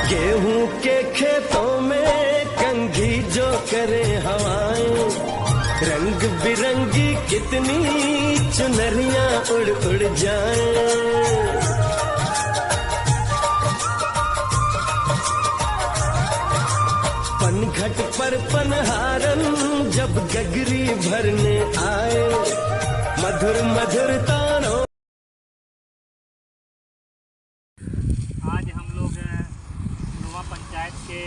गेहूं के खेतों में कंघी जो करे हवाएं, रंग बिरंगी कितनी चुनरियां उड़ उड़ जाएं। पनघट पर पनहारन जब गगरी भरने आए, मधुर मधुर तानों। आज हम लोग नुआ पंचायत के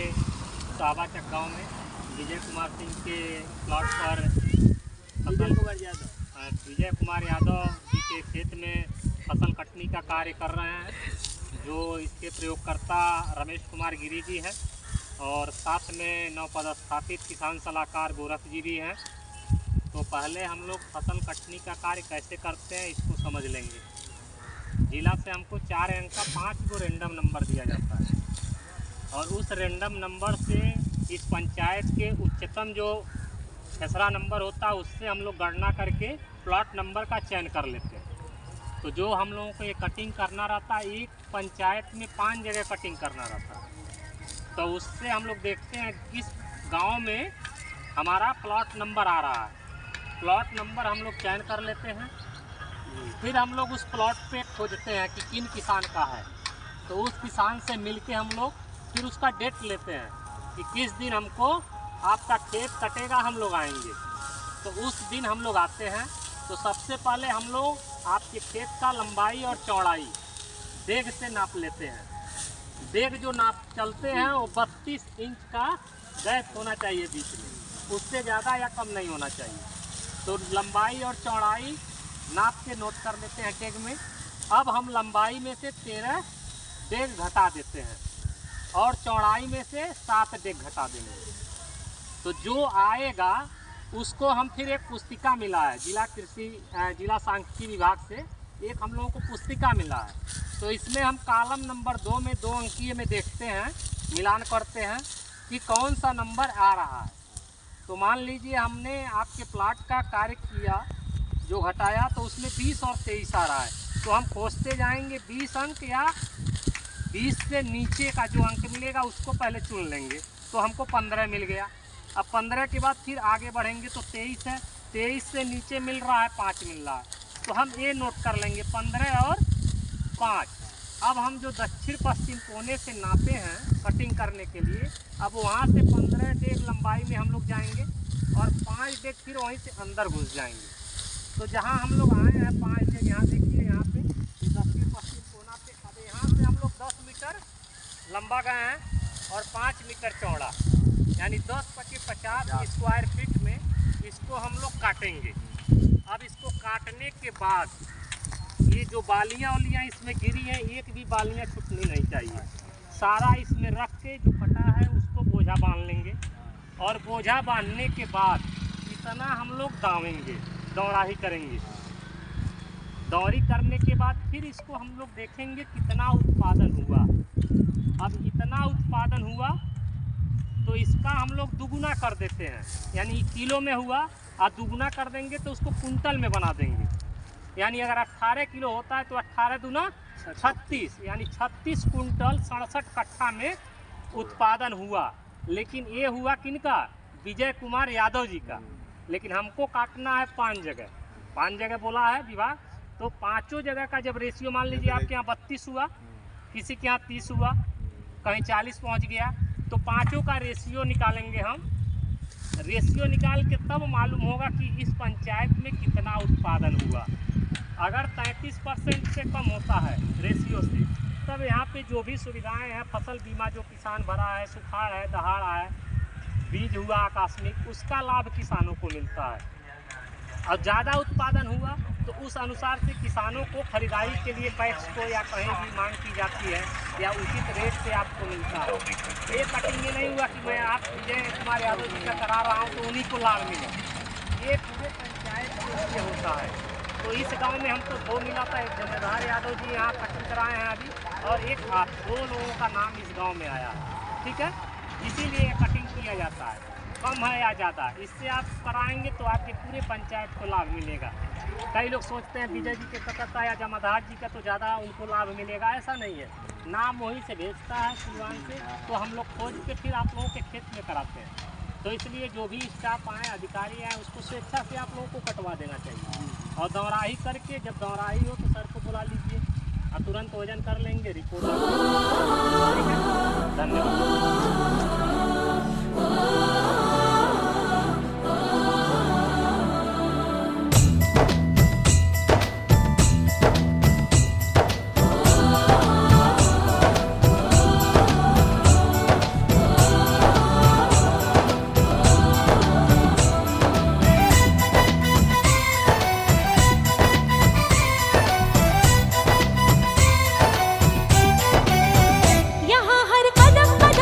साबाचक गांव में विजय कुमार सिंह के प्लॉट पर विजय कुमार यादव जी के खेत में फसल कटनी का कार्य कर रहे हैं, जो इसके प्रयोगकर्ता रमेश कुमार गिरी जी हैं और साथ में नवपदस्थापित किसान सलाहकार गोरख जी भी हैं। तो पहले हम लोग फसल कटनी का कार्य कैसे करते हैं इसको समझ लेंगे। जिला से हमको 4 अंक का 5 गो रेंडम नंबर दिया जाता है और उस रेंडम नंबर से इस पंचायत के उच्चतम जो खसरा नंबर होता है उससे हम लोग गणना करके प्लॉट नंबर का चयन कर लेते हैं। तो जो हम लोगों को ये कटिंग करना रहता है, एक पंचायत में 5 जगह कटिंग करना रहता है, तो उससे हम लोग देखते हैं किस गांव में हमारा प्लॉट नंबर आ रहा है। प्लॉट नंबर हम लोग चयन कर लेते हैं, फिर हम लोग उस प्लॉट पे खोजते हैं कि किन किसान का है। तो उस किसान से मिलके हम लोग फिर उसका डेट लेते हैं कि किस दिन हमको आपका खेत कटेगा, हम लोग आएंगे। तो उस दिन हम लोग आते हैं। तो सबसे पहले हम लोग आपके खेत का लंबाई और चौड़ाई डेग से नाप लेते हैं। डेग जो नाप चलते हैं वो 32 इंच का गैप होना चाहिए बीच में, उससे ज़्यादा या कम नहीं होना चाहिए। तो लंबाई और चौड़ाई नाप के नोट कर लेते हैं डेग में। अब हम लंबाई में से 13 डेग घटा देते हैं और चौड़ाई में से 7 डेग घटा देंगे। तो जो आएगा उसको हम फिर एक पुस्तिका मिला है जिला सांख्यिकी विभाग से, एक हम लोगों को पुस्तिका मिला है। तो इसमें हम कॉलम नंबर 2 में 2 अंकीय में देखते हैं, मिलान करते हैं कि कौन सा नंबर आ रहा है। तो मान लीजिए हमने आपके प्लाट का कार्य किया, जो घटाया तो उसमें 20 और 23 आ रहा है, तो हम खोजते जाएंगे 20 अंक या 20 से नीचे का जो अंक मिलेगा उसको पहले चुन लेंगे। तो हमको 15 मिल गया। अब 15 के बाद फिर आगे बढ़ेंगे तो 23 है, 23 से नीचे मिल रहा है 5 मिल रहा है, तो हम ये नोट कर लेंगे 15 और 5। अब हम जो दक्षिण पश्चिम कोने से नापे हैं कटिंग करने के लिए, अब वहाँ से 15 डेग लंबाई में हम लोग जाएंगे और 5 डेग फिर वहीं से अंदर घुस जाएंगे। तो जहाँ हम लोग आए हैं 5 डेग, यहाँ देखिए, यहाँ पे दक्षिण पश्चिम कोना पे, अब यहाँ से हम लोग 10 मीटर लंबा गए हैं और 5 मीटर चौड़ा, यानी 10 × 50 स्क्वायर फीट में इसको हम लोग काटेंगे। अब इसको काटने के बाद ये जो बालियाँ वालियाँ इसमें गिरी हैं, एक भी बालियाँ छूटनी नहीं चाहिए। सारा इसमें रख के जो कटा है उसको बोझा बांध लेंगे और बोझा बांधने के बाद इतना हम लोग दावेंगे, दौड़ाही करेंगे। दौड़ी करने के बाद फिर इसको हम लोग देखेंगे कितना उत्पादन हुआ। अब इतना उत्पादन हुआ तो इसका हम लोग दुगुना कर देते हैं, यानी किलो में हुआ और दुगुना कर देंगे तो उसको कुंटल में बना देंगे। यानी अगर 18 किलो होता है तो 18 दूना 36, यानी 36 कुंटल 67 कट्ठा में उत्पादन हुआ। लेकिन ये हुआ किनका? विजय कुमार यादव जी का। लेकिन हमको काटना है 5 जगह बोला है विभाग। तो 5 जगह का जब रेशियो, मान लीजिए आपके यहाँ 32 हुआ, किसी के यहाँ 30 हुआ, कहीं 40 पहुँच गया, तो 5 का रेशियो निकालेंगे हम। रेशियो निकाल के तब मालूम होगा कि इस पंचायत में कितना उत्पादन हुआ। अगर 33% से कम होता है रेशियो से, तब यहाँ पे जो भी सुविधाएं हैं, फसल बीमा जो किसान भरा है, सुखाड़ है, दहाड़ है, बीज हुआ आकस्मिक, उसका लाभ किसानों को मिलता है। और ज़्यादा उत्पादन हुआ तो उस अनुसार से किसानों को खरीदारी के लिए पैक्स को या कहीं भी मांग की जाती है या उचित रेट से आपको मिलता है। ये कटिंग ये नहीं हुआ कि मैं आप विजय कुमार यादव जी का करा रहा हूँ तो उन्हीं को लाभ मिले। ये पूरे पंचायत के लिए होता है। तो इस गांव में हमको 2 मिला था, एक जमेदार यादव जी यहाँ कटिंग कराए हैं अभी, और एक आप 2 लोगों का नाम इस गाँव में आया है। ठीक है, इसीलिए कटिंग किया जाता है। कम है या ज़्यादा, इससे आप कराएंगे तो आपके पूरे पंचायत को लाभ मिलेगा। कई लोग सोचते हैं विजय जी के कतरता या जमादार जी का तो ज़्यादा उनको लाभ मिलेगा, ऐसा नहीं है। नाम वहीं से भेजता है सिलवान से, तो हम लोग खोज के फिर आप लोगों के खेत में कराते हैं। तो इसलिए जो भी स्टाफ आए, अधिकारी आए, उसको स्वेच्छा से आप लोगों को कटवा देना चाहिए। और दौराही करके, जब दौराही हो तो सर को बुला लीजिए और तुरंत वजन कर लेंगे, रिपोर्ट ठीक है। धन्यवाद। यहाँ हर कदम कदम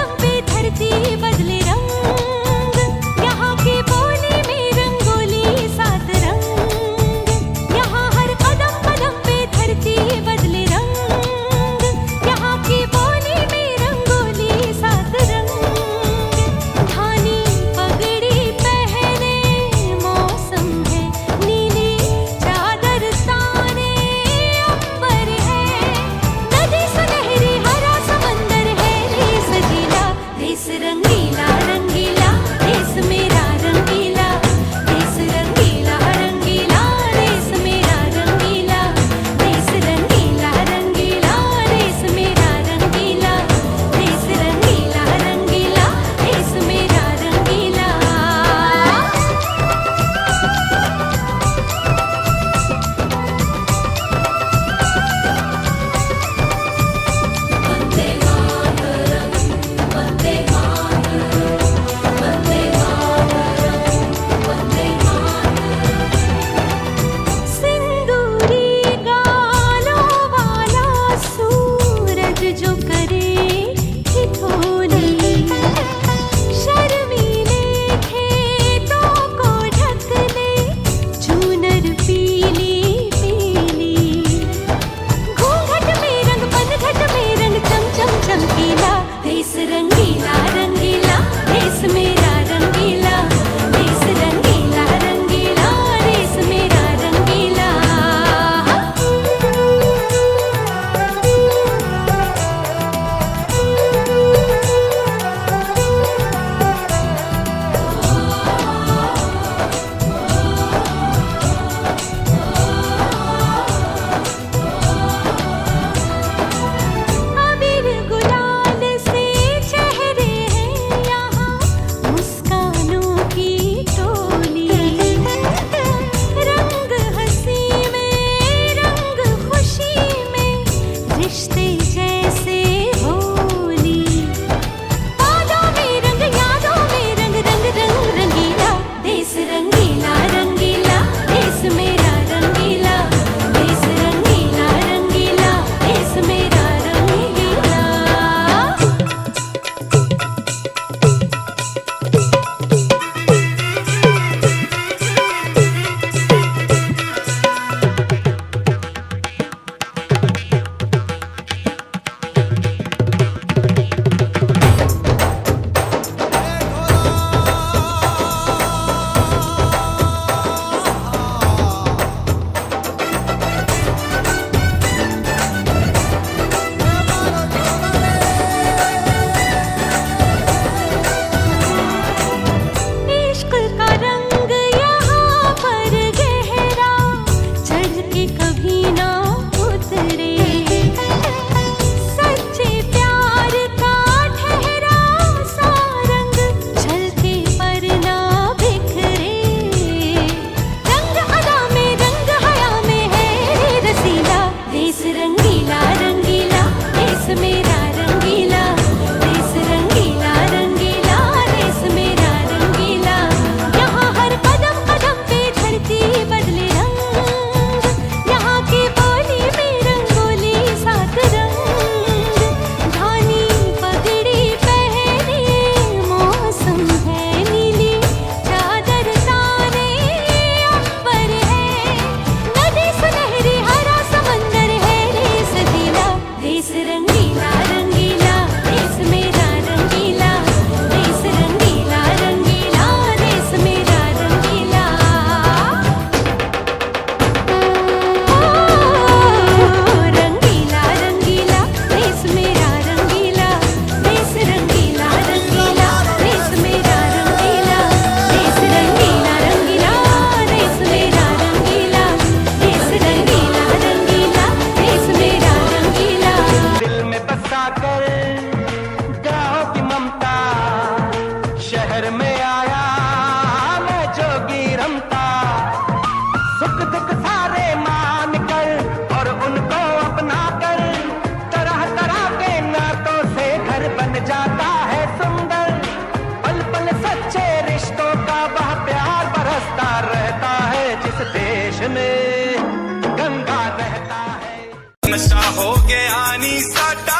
हो गया नी साडा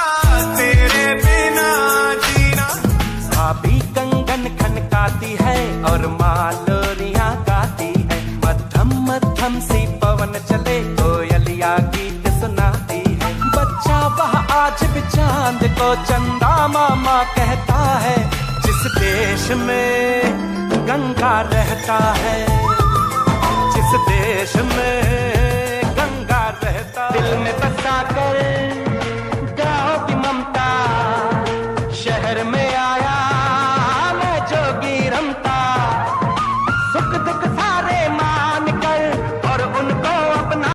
तेरे बिना जीना। भाभी कंगन खनकाती है और मालोरियां गाती है, मध्यम मध्यम सी पवन चले कोयलिया गीत सुनाती है। बच्चा वह आज भी चांद को चंदा मामा कहता है, जिस देश में गंगा रहता है, जिस देश में गंगा रहता है। दिल में बसा कर